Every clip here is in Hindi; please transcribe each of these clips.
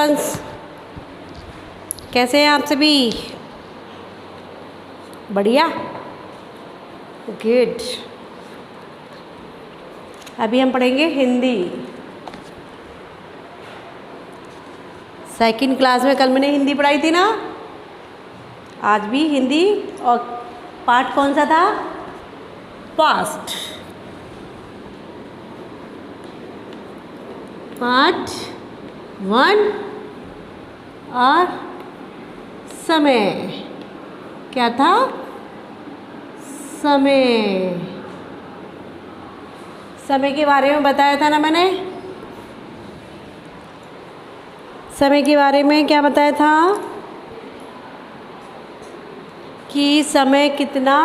स्टूडेंट्स, कैसे हैं आप सभी? बढ़िया, गुड। अभी हम पढ़ेंगे हिंदी। सेकंड क्लास में कल मैंने हिंदी पढ़ाई थी ना, आज भी हिंदी। और पार्ट कौन सा था? पास्ट। पार्ट 1 और समय। क्या था? समय। समय के बारे में बताया था ना मैंने। समय के बारे में क्या बताया था कि समय कितना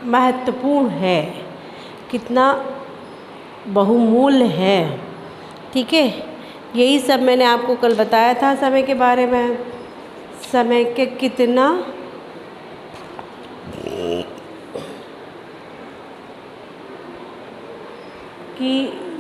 महत्वपूर्ण है, कितना बहुमूल्य है। ठीक है, यही सब मैंने आपको कल बताया था समय के बारे में। समय के कितना कि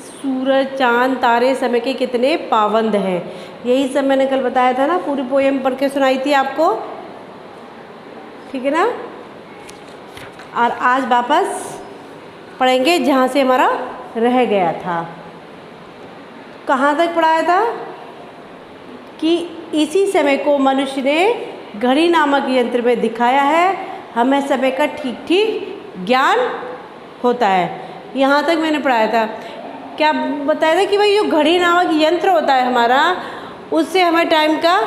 सूरज चांद तारे समय के कितने पाबंद हैं, यही सब मैंने कल बताया था ना। पूरी पोएम पढ़ के सुनाई थी आपको, ठीक है ना। और आज वापस पढ़ेंगे जहाँ से हमारा रह गया था। कहाँ तक पढ़ाया था कि इसी समय को मनुष्य ने घड़ी नामक यंत्र में दिखाया है, हमें समय का ठीक ठीक ज्ञान होता है। यहाँ तक मैंने पढ़ाया था। क्या बताया था कि भाई जो घड़ी नामक यंत्र होता है हमारा, उससे हमें टाइम का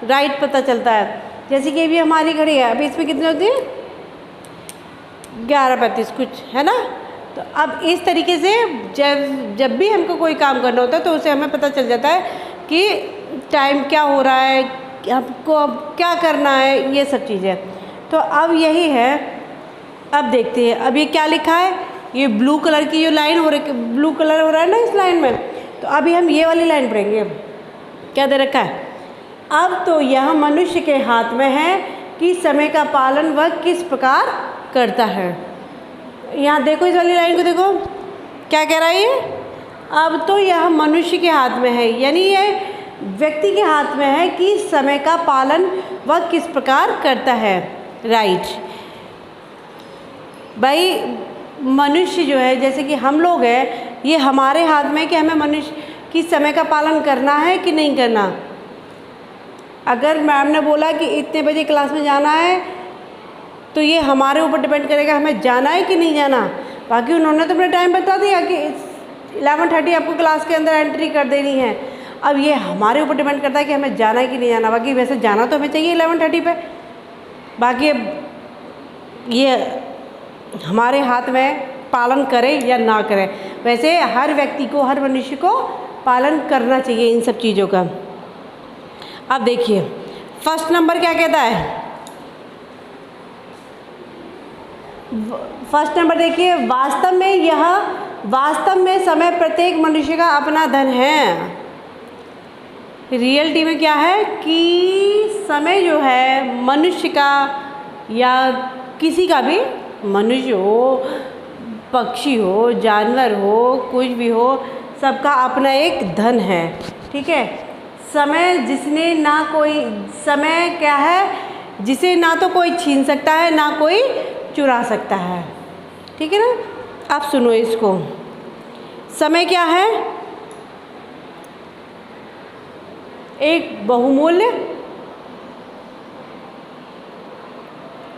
राइट पता चलता है। जैसे कि अभी हमारी घड़ी है, अभी इसमें कितने होती है? 11:35 कुछ है ना। तो अब इस तरीके से जब भी हमको कोई काम करना होता है तो उसे हमें पता चल जाता है कि टाइम क्या हो रहा है, हमको अब क्या करना है, ये सब चीज़ें। तो अब यही है, अब देखते हैं। अब ये क्या लिखा है, ये ब्लू कलर की जो लाइन हो रही, ब्लू कलर हो रहा है ना इस लाइन में। तो अभी हम ये वाली लाइन पढ़ेंगे। क्या दे रखा है? अब तो यह मनुष्य के हाथ में है कि समय का पालन वह किस प्रकार करता है। यहाँ देखो, इस वाली लाइन को देखो, क्या कह रहा है ये? अब तो यह मनुष्य के हाथ में है, यानी ये व्यक्ति के हाथ में है कि समय का पालन वह किस प्रकार करता है। राइट भाई, मनुष्य जो है, जैसे कि हम लोग हैं, ये हमारे हाथ में है कि हमें मनुष्य की समय का पालन करना है कि नहीं करना। अगर मैम ने बोला कि इतने बजे क्लास में जाना है, तो ये हमारे ऊपर डिपेंड करेगा हमें जाना है कि नहीं जाना। बाकी उन्होंने तो अपना टाइम बता दिया कि 11:30 आपको क्लास के अंदर एंट्री कर देनी है। अब ये हमारे ऊपर डिपेंड करता है कि हमें जाना है कि नहीं जाना। बाकी वैसे जाना तो हमें चाहिए 11:30 पे। बाकी अब ये हमारे हाथ में पालन करें या ना करें। वैसे हर व्यक्ति को, हर मनुष्य को पालन करना चाहिए इन सब चीज़ों का। अब देखिए फर्स्ट नंबर क्या कहता है। फर्स्ट नंबर देखिए, वास्तव में समय प्रत्येक मनुष्य का अपना धन है। रियलिटी में क्या है कि समय जो है मनुष्य का, या किसी का भी, मनुष्य हो, पक्षी हो, जानवर हो, कुछ भी हो, सबका अपना एक धन है। ठीक है, समय जिसने ना कोई, समय क्या है जिसे ना तो कोई छीन सकता है ना कोई चुरा सकता है। ठीक है ना। अब सुनो इसको, समय क्या है? एक बहुमूल्य,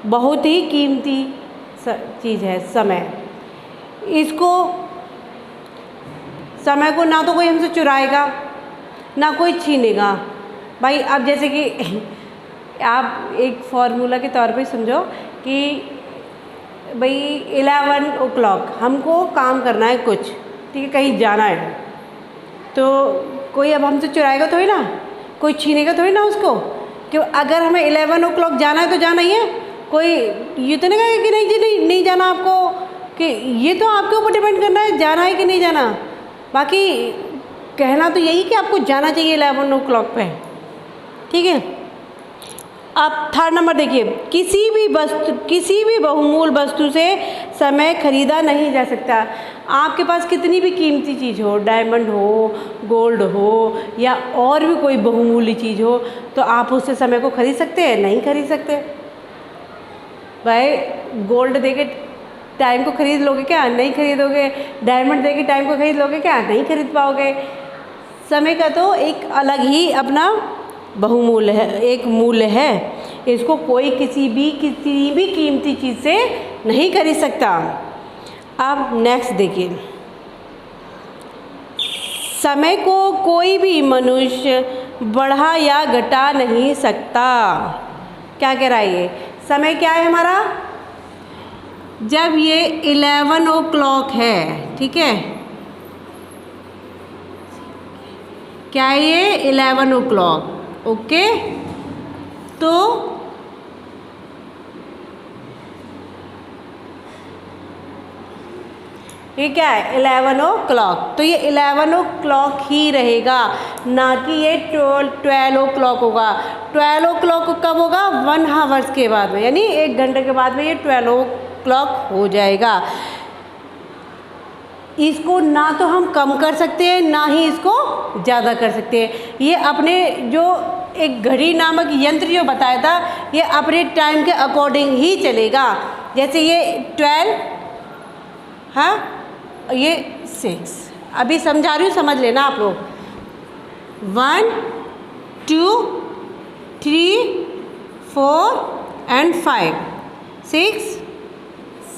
बहुत ही कीमती चीज़ है समय। इसको, समय को ना तो कोई हमसे चुराएगा ना कोई छीनेगा। भाई अब जैसे कि आप एक फॉर्मूला के तौर पे समझो कि भाई 11 o'clock हमको काम करना है कुछ, ठीक है, कहीं जाना है, तो कोई अब हमसे चुराएगा थोड़ी ना, कोई छीनेगा थोड़ी ना उसको। क्यों? अगर हमें 11 o'clock जाना है तो जाना ही है। कोई ये तो नहीं कहेगा कि नहीं जी नहीं जाना आपको, कि ये तो आपके ऊपर डिपेंड करना है जाना है कि नहीं जाना। बाकी कहना तो यही कि आपको जाना चाहिए 11 o'clock पे। ठीक है। अब थर्ड नंबर देखिए, किसी भी बहुमूल्य वस्तु से समय खरीदा नहीं जा सकता। आपके पास कितनी भी कीमती चीज़ हो, डायमंड हो, गोल्ड हो या और भी कोई बहुमूल्य चीज़ हो, तो आप उससे समय को खरीद सकते हैं? नहीं खरीद सकते। भाई गोल्ड देके टाइम को खरीद लोगे क्या? नहीं खरीदोगे। डायमंड देके टाइम को खरीद लोगे क्या? नहीं खरीद पाओगे। समय का तो एक अलग ही अपना बहुमूल्य है, एक मूल्य है, इसको कोई किसी भी कीमती चीज़ से नहीं खरीद सकता। अब नेक्स्ट देखिए, समय को कोई भी मनुष्य बढ़ा या घटा नहीं सकता। क्या कह रहा है ये? समय क्या है हमारा? जब ये 11 o'clock है, ठीक है, क्या है ये? 11 o'clock, ओके। तो ये क्या है? 11 o'clock। तो ये 11 o'clock ही रहेगा, ना कि ये 12 o'clock होगा। 12 o'clock कब होगा? 1 hours के बाद में, यानी 1 घंटे के बाद में ये 12 o'clock हो जाएगा। इसको ना तो हम कम कर सकते हैं, ना ही इसको ज़्यादा कर सकते हैं। ये अपने जो एक घड़ी नामक यंत्र जो बताया था, ये अपने टाइम के अकॉर्डिंग ही चलेगा। जैसे ये 12, हाँ, ये 6। अभी समझा रही हूँ, समझ लेना आप लोग। 1 2 3 4 एंड 5 6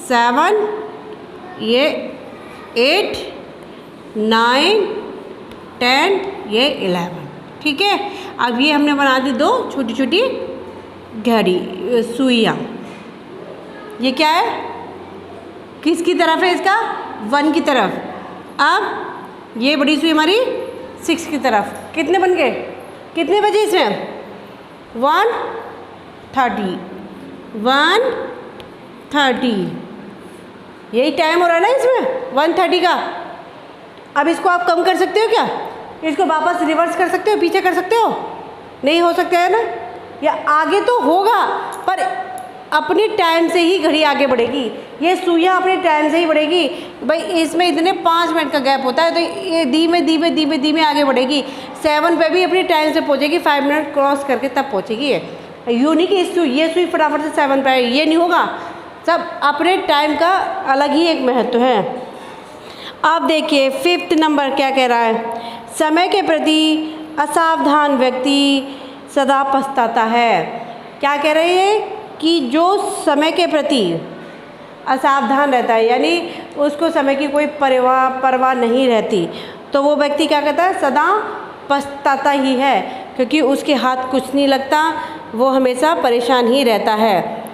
7, ये 8 9 10, ये 11, ठीक है। अब ये हमने बना दी 2 छोटी छोटी घड़ी सुइयाँ। ये क्या है? किसकी तरफ है? इसका 1 की तरफ। अब ये बड़ी सुई हमारी 6 की तरफ। कितने बन गए? कितने बजे इसमें? 1:30, 1:30, यही टाइम हो रहा है ना इसमें, 1:30 का। अब इसको आप कम कर सकते हो क्या? इसको वापस रिवर्स कर सकते हो, पीछे कर सकते हो? नहीं हो सकता है ना। या आगे तो होगा, पर अपने टाइम से ही घड़ी आगे बढ़ेगी। ये सुइयाँ अपने टाइम से ही बढ़ेगी। भाई इसमें इतने 5 मिनट का गैप होता है, तो ये धीमे धीमे धीमे धीमे आगे बढ़ेगी। 7 पे भी अपने टाइम से पहुँचेगी, 5 मिनट क्रॉस करके तब पहुँचेगी। यूँ नहीं कि ये सुई फटाफट से 7 पे आएगी, ये नहीं होगा। सब अपने टाइम का अलग ही एक महत्व है। अब देखिए 5th नंबर क्या कह रहा है? समय के प्रति असावधान व्यक्ति सदा पछताता है। क्या कह रहे हैं? कि जो समय के प्रति असावधान रहता है, यानी उसको समय की कोई परवाह नहीं रहती, तो वो व्यक्ति क्या कहता है? सदा पछताता ही है, क्योंकि उसके हाथ कुछ नहीं लगता, वो हमेशा परेशान ही रहता है।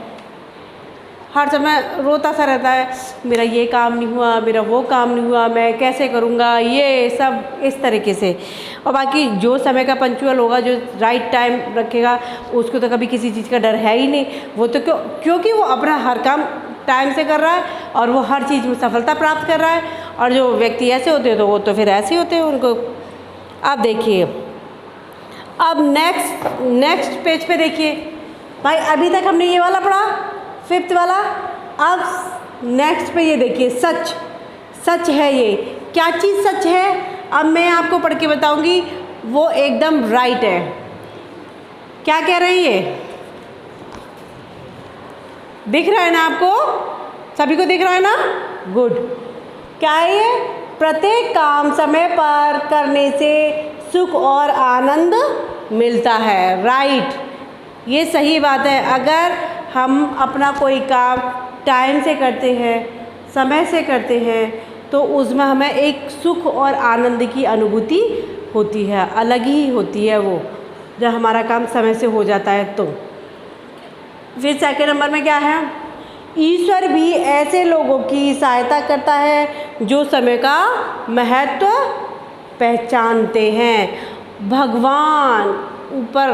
हर समय रोता सा रहता है, मेरा ये काम नहीं हुआ, मेरा वो काम नहीं हुआ, मैं कैसे करूँगा, ये सब इस तरीके से। और बाकी जो समय का पंक्चुअल होगा, जो राइट टाइम रखेगा, उसको तो कभी किसी चीज़ का डर है ही नहीं। वो तो क्योंकि वो अपना हर काम टाइम से कर रहा है और वो हर चीज़ में सफलता प्राप्त कर रहा है। और जो व्यक्ति ऐसे होते हैं तो वो तो फिर ऐसे होते हैं उनको। अब देखिए, अब नेक्स्ट पेज पे देखिए भाई, अभी तक हमने ये वाला पढ़ा 5th वाला। अब नेक्स्ट पे ये देखिए, सच है। ये क्या चीज़ सच है? अब मैं आपको पढ़ के बताऊंगी, वो एकदम राइट है। क्या कह रही है? दिख रहा है ना आपको? सभी को दिख रहा है ना? गुड। क्या है ये? प्रत्येक काम समय पर करने से सुख और आनंद मिलता है। राइट, ये सही बात है। अगर हम अपना कोई काम टाइम से करते हैं, समय से करते हैं, तो उसमें हमें एक सुख और आनंद की अनुभूति होती है, अलग ही होती है वो, जब हमारा काम समय से हो जाता है। तो फिर 2nd नंबर में क्या है? ईश्वर भी ऐसे लोगों की सहायता करता है जो समय का महत्व पहचानते हैं। भगवान ऊपर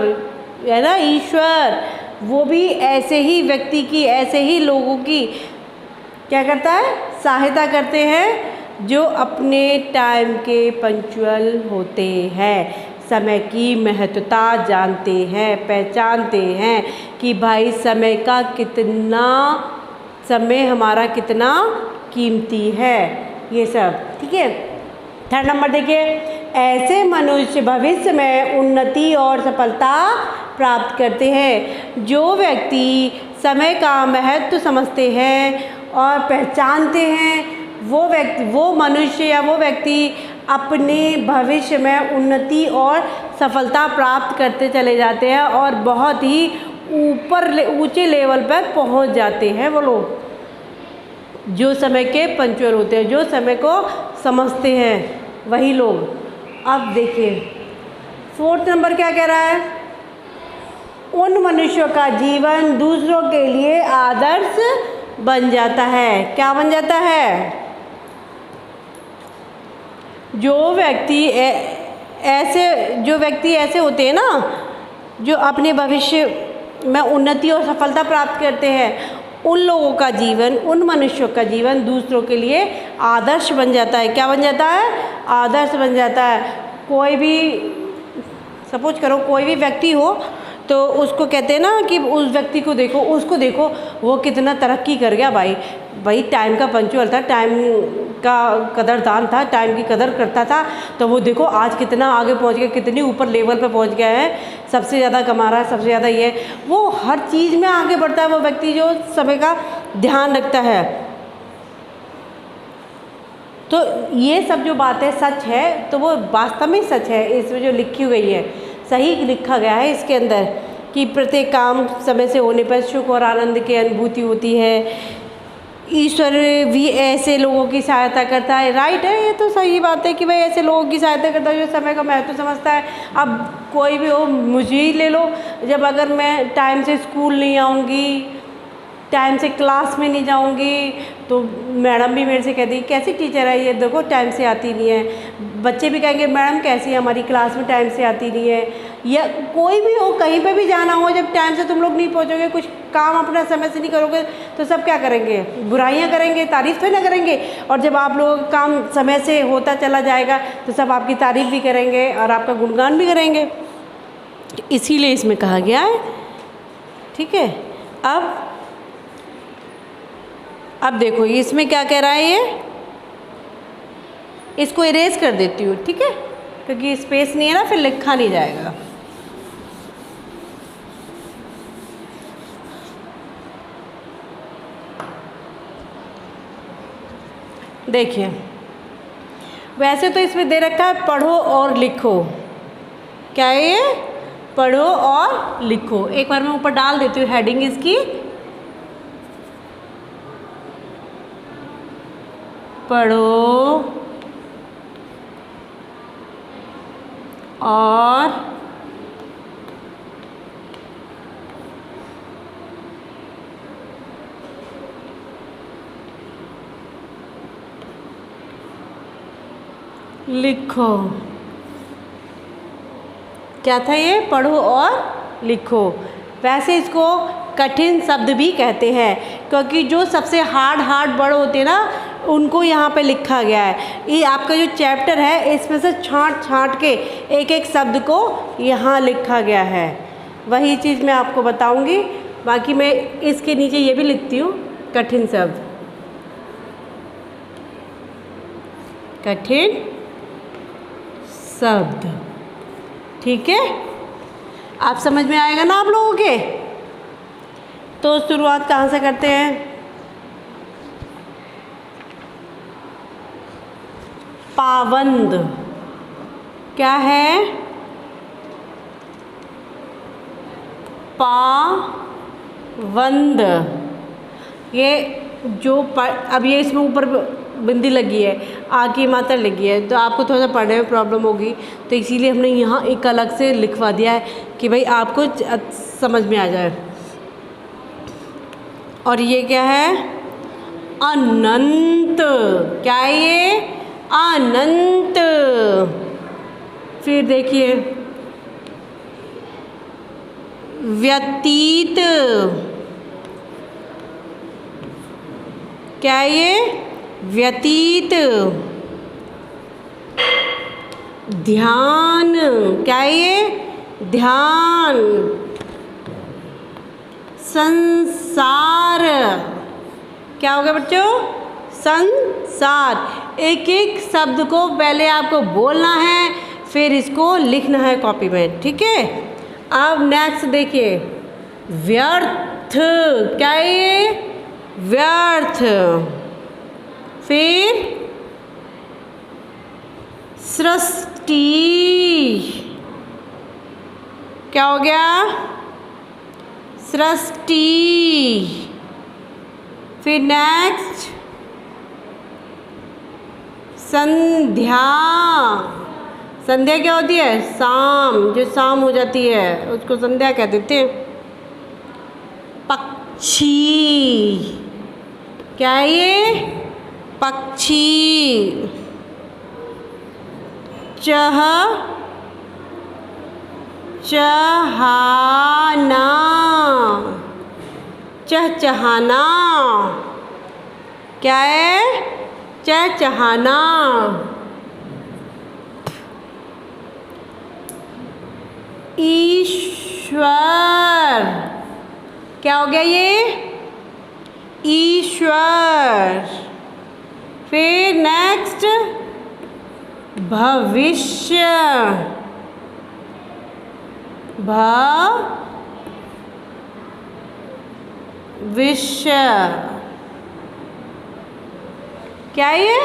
है ना, ईश्वर, वो भी ऐसे ही व्यक्ति की, ऐसे ही लोगों की क्या करता है? सहायता करते हैं जो अपने टाइम के पंक्चुअल होते हैं, समय की महत्वता जानते हैं, पहचानते हैं कि भाई समय हमारा कितना कीमती है। ये सब, ठीक है। थर्ड नंबर देखिए, ऐसे मनुष्य भविष्य में उन्नति और सफलता प्राप्त करते हैं। जो व्यक्ति समय का महत्व समझते हैं और पहचानते हैं, वो मनुष्य या वो व्यक्ति अपने भविष्य में उन्नति और सफलता प्राप्त करते चले जाते हैं और बहुत ही ऊंचे लेवल पर पहुंच जाते हैं। वो लोग जो समय के पंक्चुअल होते हैं, जो समय को समझते हैं, वही लोग। अब देखिए फोर्थ नंबर क्या कह रहा है, उन मनुष्यों का जीवन दूसरों के लिए आदर्श बन जाता है। क्या बन जाता है? जो व्यक्ति ऐसे होते हैं ना, जो अपने भविष्य में उन्नति और सफलता प्राप्त करते हैं, उन लोगों का जीवन, उन मनुष्यों का जीवन दूसरों के लिए आदर्श बन जाता है। क्या बन जाता है? आदर्श बन जाता है। कोई भी सपोज करो, कोई भी व्यक्ति हो तो उसको कहते हैं ना कि उस व्यक्ति को देखो, उसको देखो, वो कितना तरक्की कर गया भाई टाइम का पंक्चुअल था, टाइम का कदरदान था, टाइम की कदर करता था, तो वो देखो आज कितना आगे पहुंच गया, कितनी ऊपर लेवल पे पहुंच गया है, सबसे ज़्यादा कमा रहा है, सबसे ज़्यादा ये, वो हर चीज़ में आगे बढ़ता है वो व्यक्ति जो समय का ध्यान रखता है। तो ये सब जो बातें सच है, तो वो वास्तव में सच है। इसमें जो लिखी हुई है सही लिखा गया है इसके अंदर कि प्रत्येक काम समय से होने पर सुख और आनंद की अनुभूति होती है। ईश्वर भी ऐसे लोगों की सहायता करता है। राइट है, ये तो सही बात है कि भाई ऐसे लोगों की सहायता करता है जो समय का महत्व समझता है। अब कोई भी हो, मुझे ही ले लो, जब अगर मैं टाइम से स्कूल नहीं आऊँगी, टाइम से क्लास में नहीं जाऊंगी, तो मैडम भी मेरे से कहती कैसी टीचर है ये, देखो टाइम से आती नहीं है। बच्चे भी कहेंगे मैडम कैसी है हमारी क्लास में टाइम से आती नहीं है। या कोई भी हो, कहीं पे भी जाना हो, जब टाइम से तुम लोग नहीं पहुंचोगे, कुछ काम अपना समय से नहीं करोगे, तो सब क्या करेंगे? बुराइयां करेंगे, तारीफ़ तो ना करेंगे। और जब आप लोगों का काम समय से होता चला जाएगा तो सब आपकी तारीफ़ भी करेंगे और आपका गुणगान भी करेंगे। इसीलिए इसमें कहा गया है, ठीक है। अब देखो इसमें क्या कह रहा है, ये इसको इरेज कर देती हूँ, ठीक है, क्योंकि स्पेस नहीं है ना, फिर लिखा नहीं जाएगा। देखिए वैसे तो इसमें दे रखा है पढ़ो और लिखो। क्या है ये? पढ़ो और लिखो। एक बार मैं ऊपर डाल देती हूँ हेडिंग इसकी, पढ़ो और लिखो। क्या था ये? पढ़ो और लिखो। वैसे इसको कठिन शब्द भी कहते हैं, क्योंकि जो सबसे हार्ड वर्ड होते हैं ना, उनको यहाँ पे लिखा गया है। ये आपका जो चैप्टर है, इसमें से छांट के एक एक शब्द को यहाँ लिखा गया है। वही चीज़ मैं आपको बताऊंगी। बाकी मैं इसके नीचे ये भी लिखती हूँ, कठिन शब्द, कठिन शब्द, ठीक है। आप समझ में आएगा ना आप लोगों के? तो शुरुआत कहाँ से करते हैं? पाबंद। क्या है? पाबंद। ये जो अब ये इसमें ऊपर बिंदी लगी है, आ की मात्रा लगी है, तो आपको थोड़ा सा पढ़ने में प्रॉब्लम होगी, तो इसीलिए हमने यहाँ एक अलग से लिखवा दिया है कि भाई आपको समझ में आ जाए। और ये क्या है? अनंत। क्या है ये? अनंत। फिर देखिए व्यतीत। क्या है ये? व्यतीत। ध्यान। क्या है ये? ध्यान। संसार। क्या हो गया बच्चों? संसार। एक एक शब्द को पहले आपको बोलना है, फिर इसको लिखना है कॉपी में, ठीक है। अब नेक्स्ट देखिए, व्यर्थ, क्या है ये? व्यर्थ। फिर सृष्टि, क्या हो गया? सृष्टि। फिर नेक्स्ट संध्या। संध्या क्या होती है? शाम, जो शाम हो जाती है उसको संध्या कह देते हैं। पक्षी, क्या है ये? पक्षी। चह, चहाना, चहचहाना, क्या है? चहचहाना। ईश्वर, क्या हो गया ये? ईश्वर। फिर नेक्स्ट भविष्य, भविष्य, क्या ये?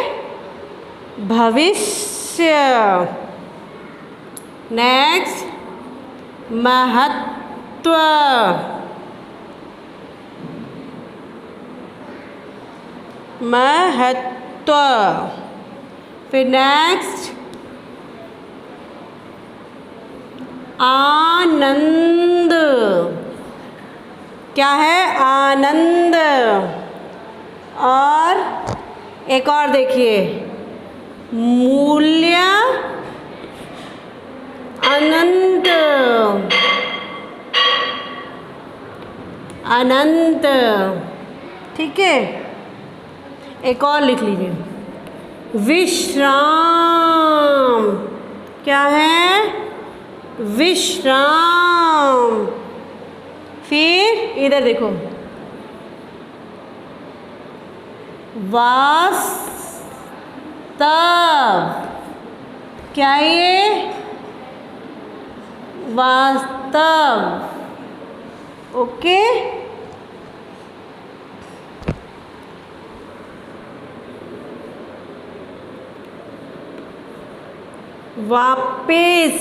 भविष्य। नेक्स्ट महत्व, महत्व। फिर नेक्स्ट आनंद, क्या है? आनंद। और एक और देखिए, मूल्य, अनंत, अनंत, ठीक है। एक और लिख लीजिए, विश्राम, क्या है? विश्राम। फिर इधर देखो, वास्तव, क्या है ये? वास्तव, ओके। वापिस,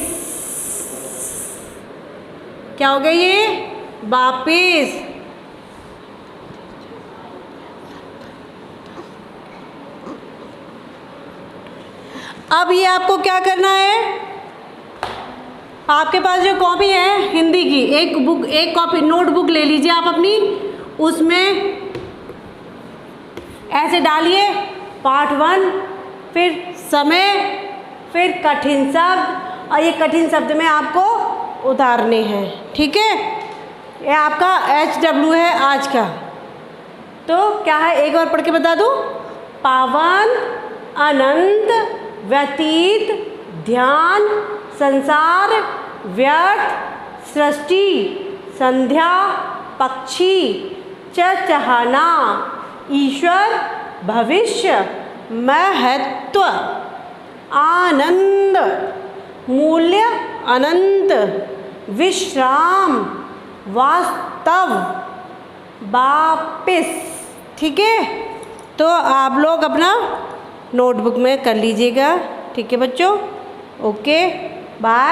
क्या हो गया ये? वापिस। अब ये आपको क्या करना है? आपके पास जो कॉपी है हिंदी की, एक बुक, एक कॉपी नोटबुक ले लीजिए आप अपनी, उसमें ऐसे डालिए पार्ट 1, फिर समय, फिर कठिन शब्द, और ये कठिन शब्द में आपको उतारने हैं, ठीक है। ये आपका HW है आज का। तो क्या है, एक और पढ़ के बता दूँ? पावन, अनंत, व्यतीत, ध्यान, संसार, व्यर्थ, सृष्टि, संध्या, पक्षी, चहचहाना, ईश्वर, भविष्य, महत्व, आनंद, मूल्य, अनंत, विश्राम, वास्तव, वापिस, ठीक है। तो आप लोग अपना नोटबुक में कर लीजिएगा, ठीक है बच्चों। Okay, bye.